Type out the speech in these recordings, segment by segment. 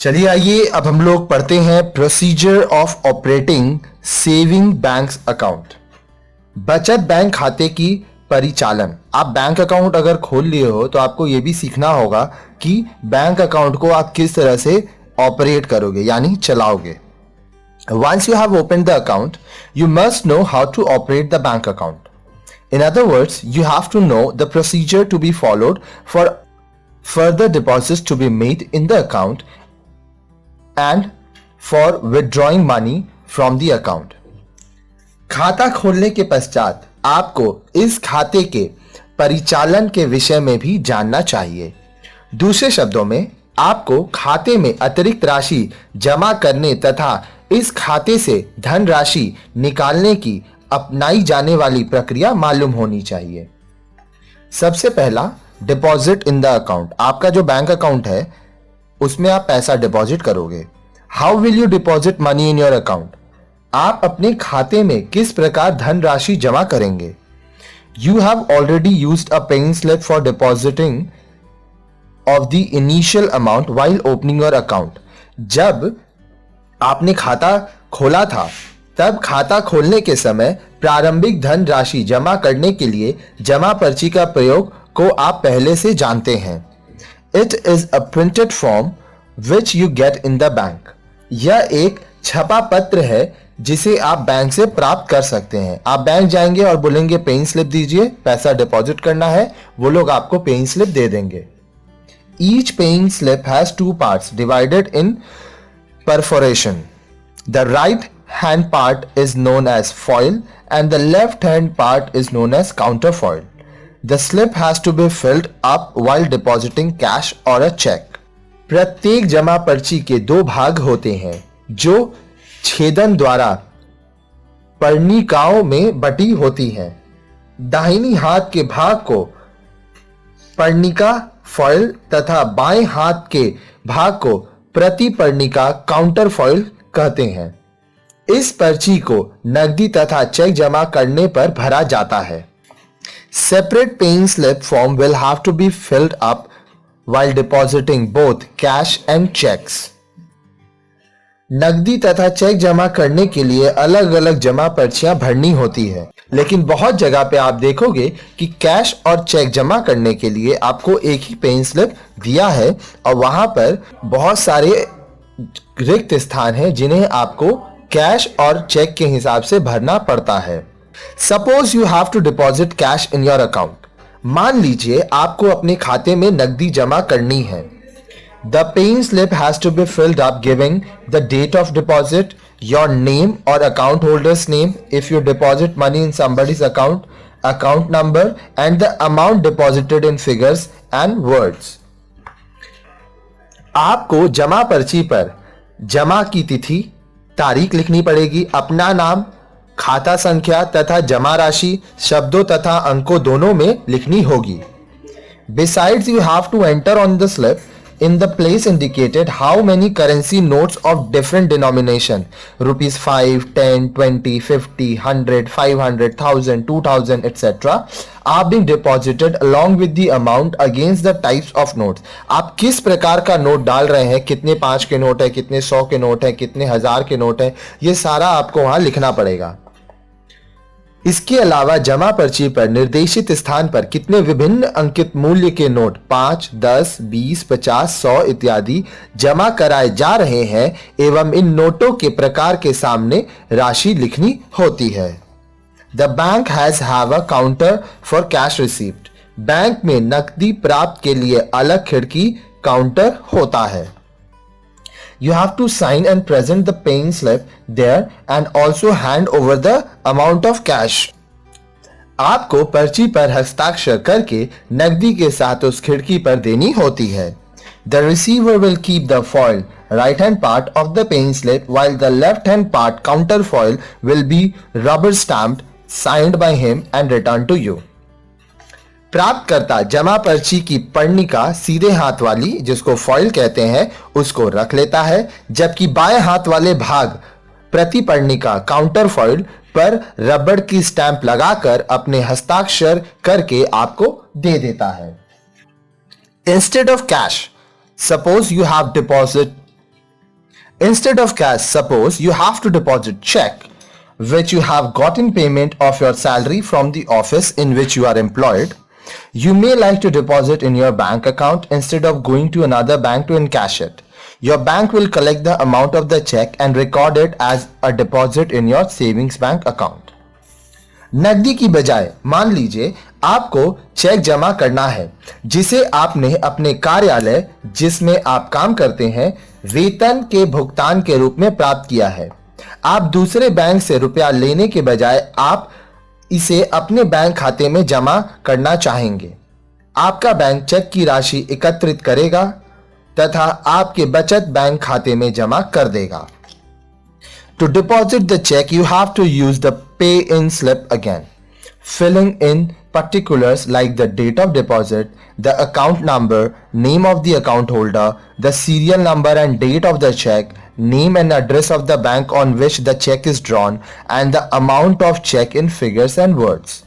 चलिए आइए अब हम लोग पढ़ते हैं procedure of operating saving banks account. बचत बैंक खाते की परिचालन। आप बैंक अकाउंट अगर खोल लिए हो तो आपको यह भी सीखना होगा कि बैंक अकाउंट को आप किस तरह से ऑपरेट करोगे यानी चलाओगे। Once you have opened the account, you must know how to operate the bank account. In other words, you have to know the procedure to be followed for further deposits to be made in the account and for withdrawing money from the account. खाता खोलने के पश्चात आपको इस खाते के परिचालन के विषय में भी जानना चाहिए। दूसरे शब्दों में आपको खाते में अतिरिक्त राशि जमा करने तथा इस खाते से धन राशि निकालने की अपनाई जाने वाली प्रक्रिया मालूम होनी चाहिए। सबसे पहला, डिपॉजिट इन द अकाउंट। आपका जो बैंक अकाउंट है उसमें आप पैसा डिपॉजिट करोगे। How will you deposit money in your account? आप अपने खाते में किस प्रकार धन राशि जमा करेंगे? You have already used a paying slip for depositing of the initial amount while opening your account. जब आपने खाता खोला था तब खाता खोलने के समय प्रारंभिक धन राशि जमा करने के लिए जमा पर्ची का प्रयोग को आप पहले से जानते हैं। It is a printed form which you get in the bank. यह एक छपा पत्र है जिसे आप बैंक से प्राप्त कर सकते हैं। आप बैंक जाएंगे और बोलेंगे पेइंग स्लिप दीजिए, पैसा डिपॉजिट करना है, वो लोग आपको पेइंग स्लिप दे देंगे। Each paying slip has two parts divided in perforation. The right hand part is known as foil and the left hand part is known as counterfoil. The slip has to be filled up while depositing cash or a check. प्रत्येक जमा पर्ची के दो भाग होते हैं जो छेदन द्वारा पर्णिकाओं में बटी होती हैं। दाहिनी हाथ के भाग को पर्णिका फॉइल तथा बाएं हाथ के भाग को प्रतिपर्णिका काउंटर फॉइल कहते हैं। इस पर्ची को नकदी तथा चेक जमा करने पर भरा जाता है। Separate paying slip form will have to be filled up while depositing both cash and cheques. नकदी तथा चेक जमा करने के लिए अलग अलग जमा पर्चियां भरनी होती है, लेकिन बहुत जगह पे आप देखोगे कि कैश और चेक जमा करने के लिए आपको एक ही पेइंग स्लिप दिया है और वहां पर बहुत सारे रिक्त स्थान हैं जिन्हें आपको कैश और चेक के हिसाब से भरना पड़ता है। Suppose you have to deposit cash in your account. मान लीजिए आपको अपने खाते में नकदी जमा करनी है। The paying slip has to be filled up giving the date of deposit, your name or account holder's name if you deposit money in somebody's account, account number and the amount deposited in figures and words. आपको जमा पर्ची पर जमा की तिथि, तारीख लिखनी पड़ेगी, अपना नाम, खाता संख्या तथा जमा राशि शब्दों तथा अंकों दोनों में लिखनी होगी। Besides, you have to enter on the slip in the place indicated how many currency notes of different denomination rupees 5, 10, 20, 50, 100, 500, 1000, 2000 etc. are being deposited along with the amount against the types of notes. आप किस प्रकार का note डाल रहे हैं, कितने 5 के note है, कितने 100 के नोट है, कितने 1000 के नोट है, ये सारा आपको वहां लिखना पड़ेगा। इसके अलावा जमा पर्ची पर निर्देशित स्थान पर कितने विभिन्न अंकित मूल्य के नोट 5, 10, 20, 50, 100 इत्यादि जमा कराए जा रहे हैं एवं इन नोटों के प्रकार के सामने राशि लिखनी होती है। The bank has have a counter for cash received. Bank में नकदी प्राप्त के लिए अलग खिड़की काउंटर होता है। You have to sign and present the paying slip there and also hand over the amount of cash. आपको पर्ची पर हस्ताक्षर करके नकदी के साथ उस खिड़की पर देनी होती है। The receiver will keep the foil right hand part of the paying slip while the left hand part counterfoil will be rubber stamped, signed by him and returned to you. प्राप्तकर्ता जमा पर्ची की पर्णिका सीधे हाथ वाली, जिसको फॉइल कहते हैं, उसको रख लेता है, जबकि बाएं हाथ वाले भाग प्रतिपर्णिका काउंटर फॉइल पर रबड़ की स्टैंप लगाकर अपने हस्ताक्षर करके आपको दे देता है। Instead of cash, suppose you have Instead of cash, suppose you have to deposit check which you have gotten payment of your salary from the office in which you are employed. You may like to deposit in your bank account instead of going to another bank to encash it. Your bank will collect the amount of the check and record it as a deposit in your savings bank account. नकदी की बजाय मान लीजिए आपको check जमा करना है जिसे आपने अपने कार्यालय जिसमें आप काम करते हैं वेतन के भुगतान के रूप में प्राप्त किया है। आप दूसरे बैंक से रुपया लेने के बजाय आप इसे अपने बैंक खाते में जमा करना चाहेंगे। आपका बैंक चेक की राशि एकत्रित करेगा तथा आपके बचत बैंक खाते में जमा कर देगा। To deposit the check, you have to use the pay-in slip again, filling in particulars like the date of deposit, the account number, name of the account holder, the serial number and date of the check, name and address of the bank on which the check is drawn, and the amount of check in figures and words.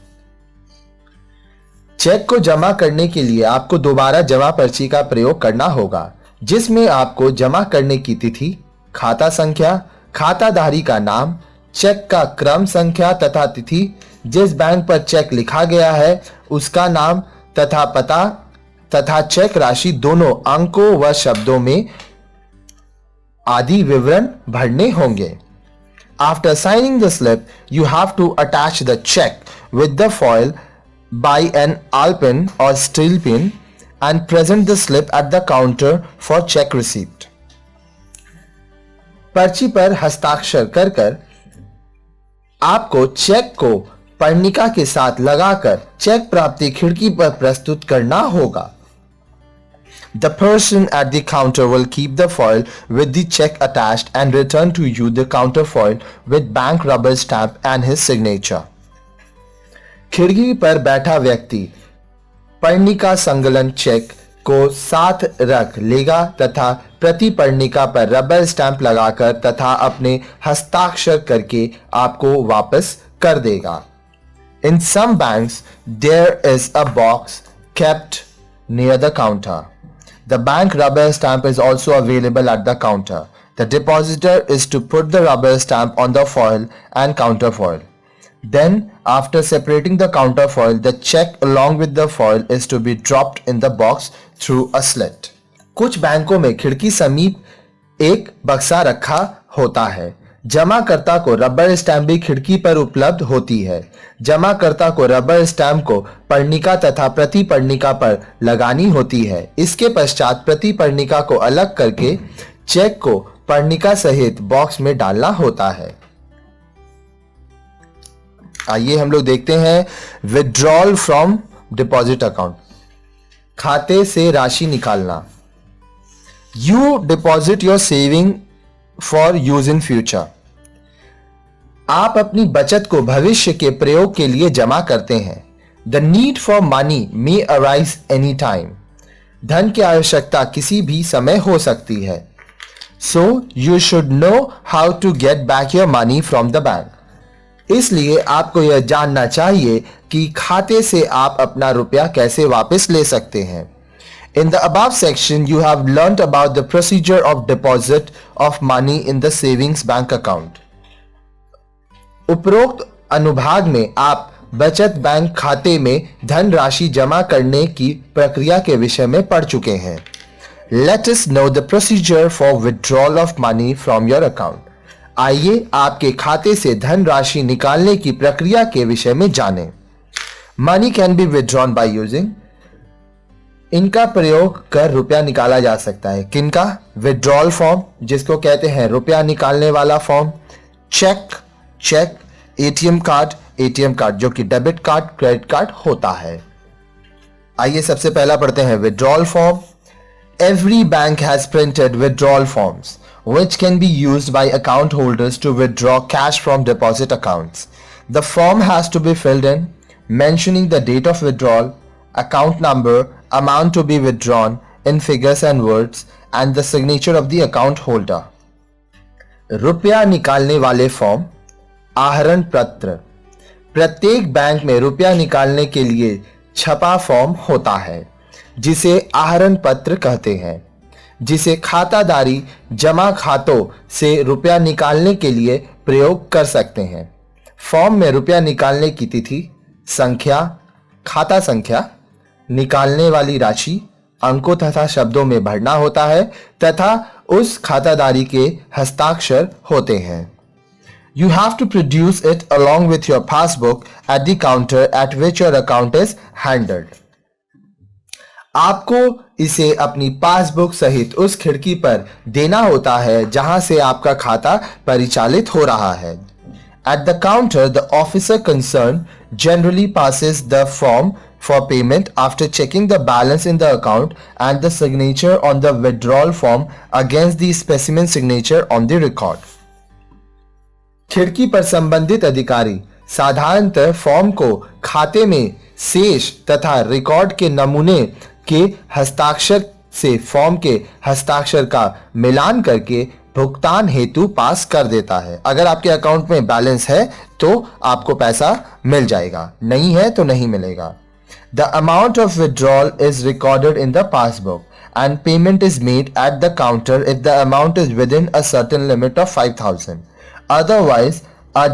Cheque को जमा करने के लिए आपको दोबारा जमा पर्ची का प्रयोग करना होगा जिसमें आपको जमा करने की तिथि, खाता संख्या, खाताधारी का नाम, चेक का क्रम संख्या तथा तिथि, जिस बैंक पर चेक लिखा गया है उसका नाम तथा पता तथा चेक राशि दोनों अंकों व शब्दों में आदि विवरण भरने होंगे। After signing the slip, you have to attach the check with the foil by an Alpin or steel pin and present the slip at the counter for check receipt. पर्ची पर हस्ताक्षर कर आपको चेक को पर्णिका के साथ लगाकर चेक प्राप्ति खिड़की पर प्रस्तुत करना होगा। The person at the counter will keep the foil with the check attached and return to you the counter foil with bank rubber stamp and his signature. खिड़की पर बैठा व्यक्ति पर्णिका संलग्न चेक को साथ रख लेगा तथा प्रति पर्णिका पर रबर स्टैंप लगाकर तथा अपने हस्ताक्षर करके आपको वापस कर देगा। In some banks, there is a box kept near the counter. The bank rubber stamp is also available at the counter. The depositor is to put the rubber stamp on the foil and counterfoil. Then, after separating the counterfoil, the check along with the foil is to be dropped in the box through a slit. कुछ बैंकों में खिड़की समीप एक बक्सा रखा होता है। जमाकर्ता को रबर स्टैंप भी खिड़की पर उपलब्ध होती है। जमाकर्ता को रबर स्टैंप को पर्णिका तथा प्रति पर्णिका पर लगानी होती है। इसके पश्चात प्रति पर्णिका को अलग करके चेक को पर्णिका सहित बॉक्स में डालना होता है। आइए हम लोग देखते हैं विड्रॉल फ्रॉम डिपॉजिट अकाउंट। खाते से राशि निकालना। You deposit your saving for use in future. आप अपनी बचत को भविष्य के प्रयोग के लिए जमा करते हैं। The need for money may arise any time. धन की आवश्यकता किसी भी समय हो सकती है। So you should know how to get back your money from the bank. इसलिए आपको यह जानना चाहिए कि खाते से आप अपना रुपया कैसे वापस ले सकते हैं। In the above section, you have learnt about the procedure of deposit of money in the savings bank account. उपरोक्त अनुभाग में आप बचत बैंक खाते में धन राशि जमा करने की प्रक्रिया के विषय में पढ़ चुके हैं। Let us know the procedure for withdrawal of money from your account. आइए आपके खाते से धन राशि निकालने की प्रक्रिया के विषय में जानें। Money can be withdrawn by using। इनका प्रयोग कर रुपया निकाला जा सकता है। किनका? विड्रॉल फॉर्म, जिसको कहते हैं रुपया निकालने वाला फॉर्म, चेक, एटीएम कार्ड जो कि डेबिट कार्ड, क्रेडिट कार्ड होता है। आइए सबसे पहला पढ़ते हैं withdrawal form. Every bank has printed withdrawal forms which can be used by account holders to withdraw cash from deposit accounts. The form has to be filled in, mentioning the date of withdrawal, account number, amount to be withdrawn in figures and words, and the signature of the account holder. रुपया निकालने वाले form. आहरण पत्र। प्रत्येक bank में रुपया निकालने के लिए छपा फॉर्म होता है जिसे आहरण पत्र कहते हैं। जिसे खातादारी जमा खातों से रुपया निकालने के लिए प्रयोग कर सकते हैं। फॉर्म में रुपया निकालने की तिथि, संख्या, खाता संख्या, निकालने वाली राशि अंकों तथा शब्दों में भरना होता है तथा उस खातादारी के हस्ताक्षर होते हैं। You have to produce it along with your passbook at the counter at which your account is handled. आपको इसे अपनी पासबुक सहित उस खिड़की पर देना होता है जहां से आपका खाता परिचालित हो रहा है। At the counter, the officer concerned generally passes the form for payment after checking the balance in the account and the signature on the withdrawal form against the specimen signature on the record. खिड़की पर संबंधित अधिकारी साधारणतः form को खाते में शेष तथा रिकॉर्ड के नमूने के हस्ताक्षर से फॉर्म के हस्ताक्षर का मिलान करके भुगतान हेतु पास कर देता है। अगर आपके अकाउंट में बैलेंस है तो आपको पैसा मिल जाएगा, नहीं है तो नहीं मिलेगा। The amount of withdrawal is recorded in the passbook and payment is made at the counter if the amount is within a certain limit of 5,000. Otherwise, a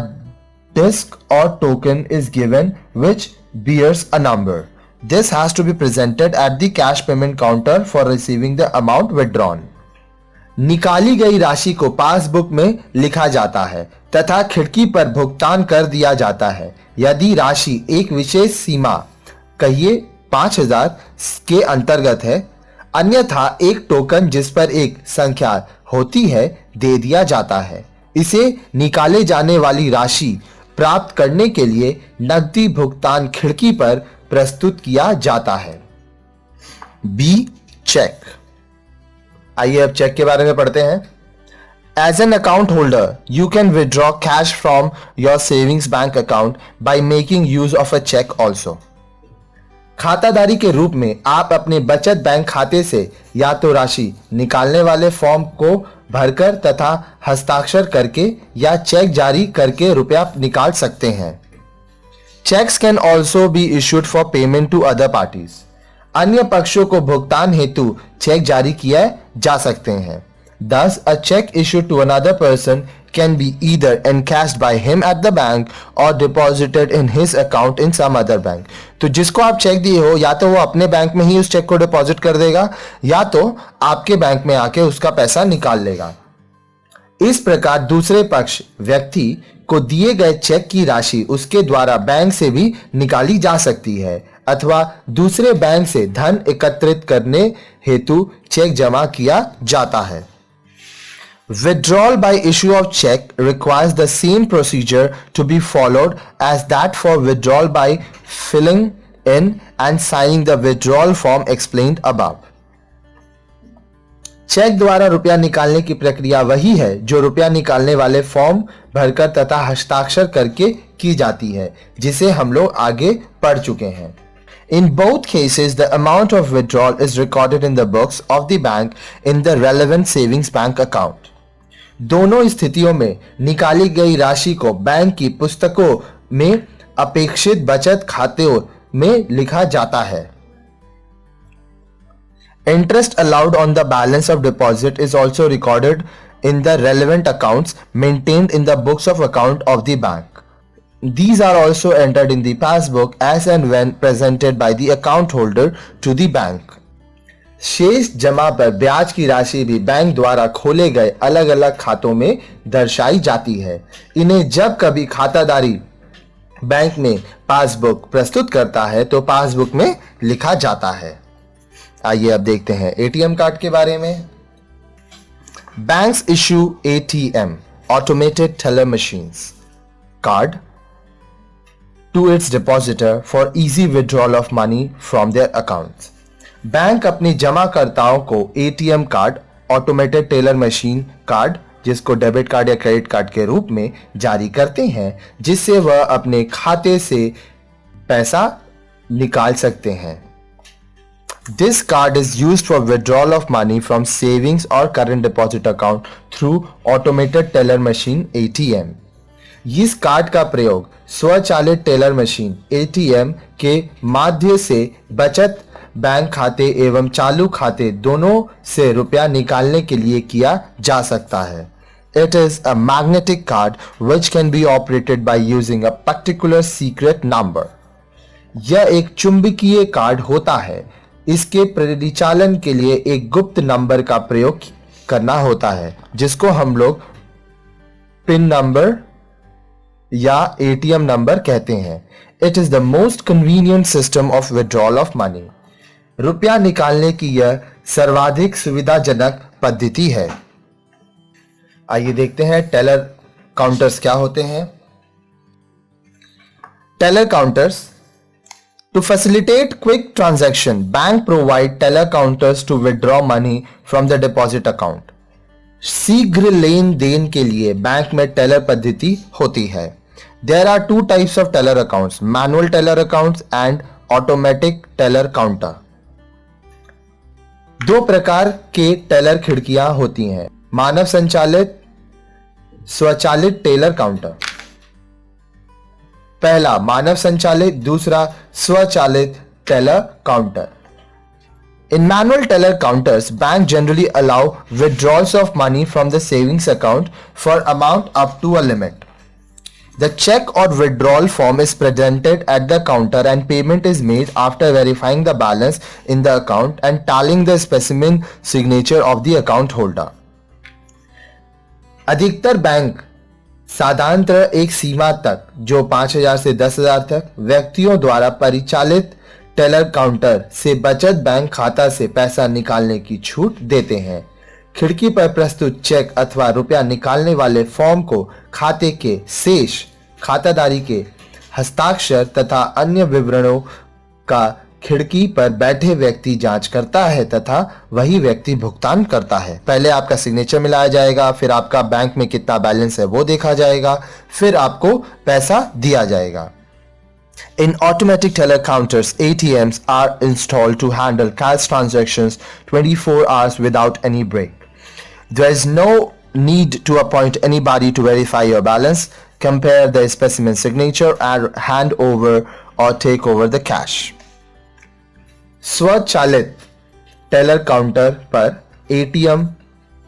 disc or token is given which bears a number. This has to be presented at the cash payment counter for receiving the amount withdrawn. निकाली गई राशि को passbook में लिखा जाता है तथा खिड़की पर भुगतान कर दिया जाता है। यदि राशि एक विशेष सीमा, कहिए 5,000 के अंतर्गत है, अन्यथा एक टोकन जिस पर एक संख्या होती है दे दिया जाता है। इसे निकाले जाने वाली राशि प्राप्त करने के लिए नकदी भुगतान खिड़की पर प्रस्तुत किया जाता है। B, cheque. आइए अब चेक के बारे में पढ़ते हैं। As an account holder, you can withdraw cash from your savings bank account by making use of a check also. खातादारी के रूप में आप अपने बचत बैंक खाते से या तो राशि निकालने वाले फॉर्म को भरकर तथा हस्ताक्षर करके या चेक जारी करके रुपया निकाल सकते हैं। Checks can also be issued for payment to other parties. अन्य पक्षों को भुगतान हेतु चेक जारी किया जा सकते हैं। Thus, a check issued to another person can be either encashed by him at the bank or deposited in his account in some other bank. तो जिसको आप चेक दिए हो या तो वो अपने बैंक में ही उस चेक को डिपॉजिट कर देगा या तो आपके बैंक में आके उसका पैसा निकाल लेगा। इस प्रकार दूसरे पक्ष व्यक्ति को दिए गए चेक की राशि उसके द्वारा बैंक से भी निकाली जा सकती है अथवा दूसरे बैंक से धन एकत्रित करने हेतु चेक जमा किया जाता है। Withdrawal by issue of check requires the same procedure to be followed as that for withdrawal by filling in and signing the withdrawal form explained above. Cheque द्वारा रुपया निकालने की प्रक्रिया वही है जो रुपया निकालने वाले फॉर्म भरकर तथा हस्ताक्षर करके की जाती है, जिसे हम लोग आगे पढ़ चुके हैं। In both cases, the amount of withdrawal is recorded in the books of the bank in the relevant savings bank account. दोनों स्थितियों में निकाली गई राशि को बैंक की पुस्तकों में अपेक्षित बचत खातों में लिखा जाता है। Interest allowed on the balance of deposit is also recorded in the relevant accounts maintained in the books of account of the bank. These are also entered in the passbook as and when presented by the account holder to the bank. शेष जमा पर ब्याज की राशि भी bank द्वारा खोले गए अलग अलग खातों में दर्शाई जाती है। इन्हें जब कभी खातादारी बैंक में पासबुक प्रस्तुत करता है तो पासबुक में लिखा जाता है। आइए अब देखते हैं एटीएम कार्ड के बारे में। Banks issue ATM automated teller machines card to its depositor for easy withdrawal of money from their accounts. Bank अपनी जमाकर्ताओं को ATM card, automated teller machine card, जिसको डेबिट कार्ड या क्रेडिट कार्ड के रूप में जारी करते हैं, जिससे वह अपने खाते से पैसा निकाल सकते हैं। This card is used for withdrawal of money from savings or current deposit account through automated teller machine ATM. इस कार्ड का प्रयोग स्वचालित टेलर मशीन एटीएम के माध्यम से बचत बैंक खाते एवं चालू खाते दोनों से रुपया निकालने के लिए किया जा सकता है। It is a magnetic card which can be operated by using a particular secret number. यह एक चुंबकीय कार्ड होता है। इसके परिचालन के लिए एक गुप्त नंबर का प्रयोग करना होता है जिसको हम लोग पिन नंबर या एटीएम नंबर कहते हैं। It is the most convenient system of withdrawal of money. रुपया निकालने की यह सर्वाधिक सुविधाजनक पद्धति है। आइए देखते हैं टेलर काउंटर्स क्या होते हैं। Teller counters To facilitate quick transaction, bank provide teller counters to withdraw money from the deposit account. शीघ्र लेन देन के लिए बैंक में टेलर पद्धति होती है। There are two types of teller accounts, manual teller accounts and automatic teller counter. दो प्रकार के टेलर खिड़कियां होती हैं, मानव संचालित स्वचालित टेलर काउंटर। पहला मानव संचालित, दूसरा स्वचालित teller counter. In manual teller counters, bank generally allow withdrawals of money from the savings account for amount up to a limit. The check or withdrawal form is presented at the counter and payment is made after verifying the balance in the account and tallying the specimen signature of the account holder. अधिकतर bank साधारणतः एक सीमा तक जो 5,000 से 10,000 तक व्यक्तियों द्वारा परिचालित टेलर काउंटर से बचत बैंक खाता से पैसा निकालने की छूट देते हैं। खिड़की पर प्रस्तुत चेक अथवा रुपया निकालने वाले फॉर्म को खाते के शेष, खाताधारी के हस्ताक्षर तथा अन्य विवरणों का खिड़की पर बैठे व्यक्ति जांच करता है तथा वही व्यक्ति भुगतान करता है। पहले आपका सिग्नेचर मिलाया जाएगा, फिर आपका बैंक में कितना बैलेंस है वो देखा जाएगा, फिर आपको पैसा दिया जाएगा। In automatic teller counters, ATMs are installed to handle cash transactions 24 hours without any break. There is no need to appoint anybody to verify your balance, compare the specimen signature, and hand over or take over the cash. स्वचालित teller counter पर ATM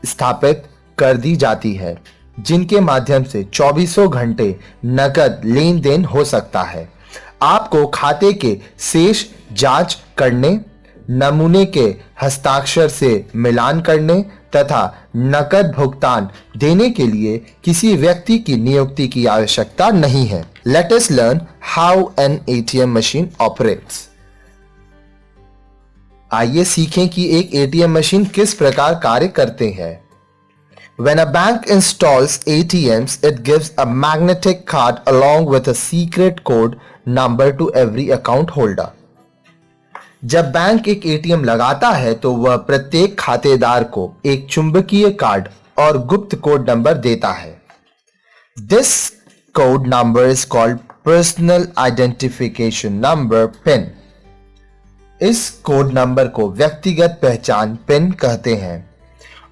स्थापित कर दी जाती है जिनके माध्यम से 24 घंटे नकद लेन देन हो सकता है। आपको खाते के शेष जांच करने, नमूने के हस्ताक्षर से मिलान करने तथा नकद भुगतान देने के लिए किसी व्यक्ति की नियुक्ति की आवश्यकता नहीं है। Let us learn how an ATM machine operates. आइए सीखें कि एक एटीएम मशीन किस प्रकार कार्य करते हैं। When a bank installs ATMs, it gives a magnetic card along with a secret code number to every account holder. जब बैंक एक एटीएम लगाता है तो वह प्रत्येक खातेदार को एक चुंबकीय कार्ड और गुप्त कोड नंबर देता है। This code number is called Personal Identification Number PIN. इस कोड नंबर को व्यक्तिगत पहचान पिन कहते हैं।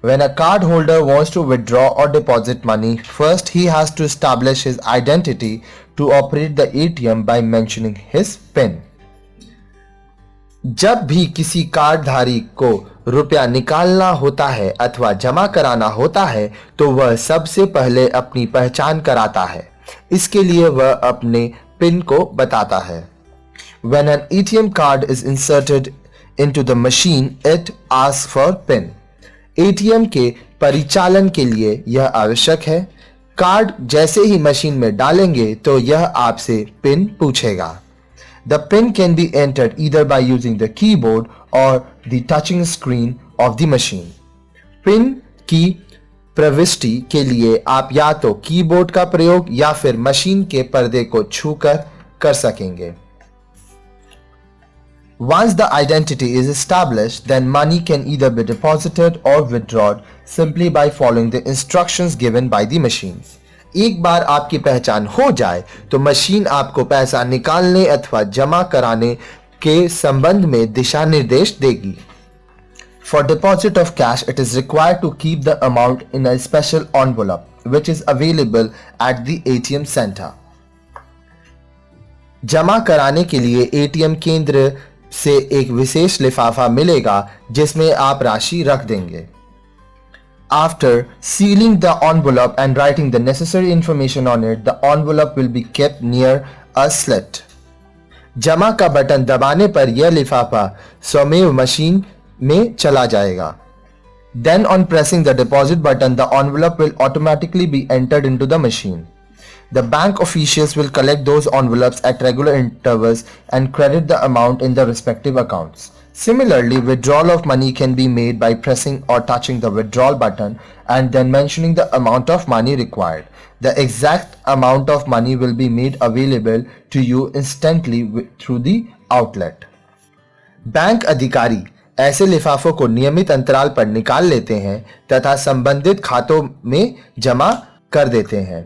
When a card holder wants to withdraw or deposit money, first he has to establish his identity to operate the ATM by mentioning his PIN. जब भी किसी कार्डधारी को रुपया निकालना होता है अथवा जमा कराना होता है तो वह सबसे पहले अपनी पहचान कराता है। इसके लिए वह अपने पिन को बताता है। When an ATM card is inserted into the machine, it asks for PIN. ATM के परिचालन के लिए यह आवश्यक है। कार्ड जैसे ही मशीन में डालेंगे तो यह आपसे पिन पूछेगा। The PIN can be entered either by using the keyboard or the touching screen of the machine. Pin की प्रविष्टि के लिए आप या तो कीबोर्ड का प्रयोग या फिर मशीन के पर्दे को छूकर कर सकेंगे। Once the identity is established, then money can either be deposited or withdrawn simply by following the instructions given by the machines. एक बार आपकी पहचान हो जाए तो मशीन आपको पैसा निकालने अथवा जमा कराने के संबंध में दिशा निर्देश देगी। For deposit of cash, it is required to keep the amount in a special envelope, which is available at the ATM center. जमा कराने के लिए एटीएम केंद्र से एक विशेष लिफाफा मिलेगा जिसमें आप राशि रख देंगे। After sealing the envelope and writing the necessary information on it, the envelope will be kept near a slit. जमा का बटन दबाने पर यह लिफाफा स्वमेव मशीन में चला जाएगा। Then on pressing the deposit button, the envelope will automatically be entered into the machine. The bank officials will collect those envelopes at regular intervals and credit the amount in the respective accounts. Similarly, withdrawal of money can be made by pressing or touching the withdrawal button and then mentioning the amount of money required. The exact amount of money will be made available to you instantly through the outlet. Bank अधिकारी ऐसे लिफाफों को नियमित अंतराल पर निकाल लेते हैं तथा संबंधित खातों में जमा कर देते हैं।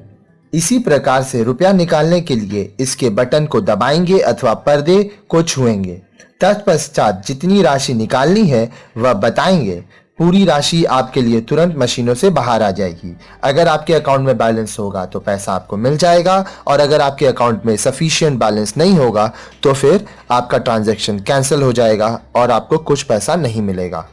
इसी प्रकार से रुपया निकालने के लिए इसके बटन को दबाएंगे अथवा पर्दे को छुएंगे। तत्पश्चात जितनी राशि निकालनी है वह बताएंगे। पूरी राशि आपके लिए तुरंत मशीनों से बाहर आ जाएगी। अगर आपके अकाउंट में बैलेंस होगा तो पैसा आपको मिल जाएगा और अगर आपके अकाउंट में सफिशिएंट बैलेंस नहीं होगा तो फिर आपका ट्रांजैक्शन कैंसिल हो जाएगा और आपको कुछ पैसा नहीं मिलेगा।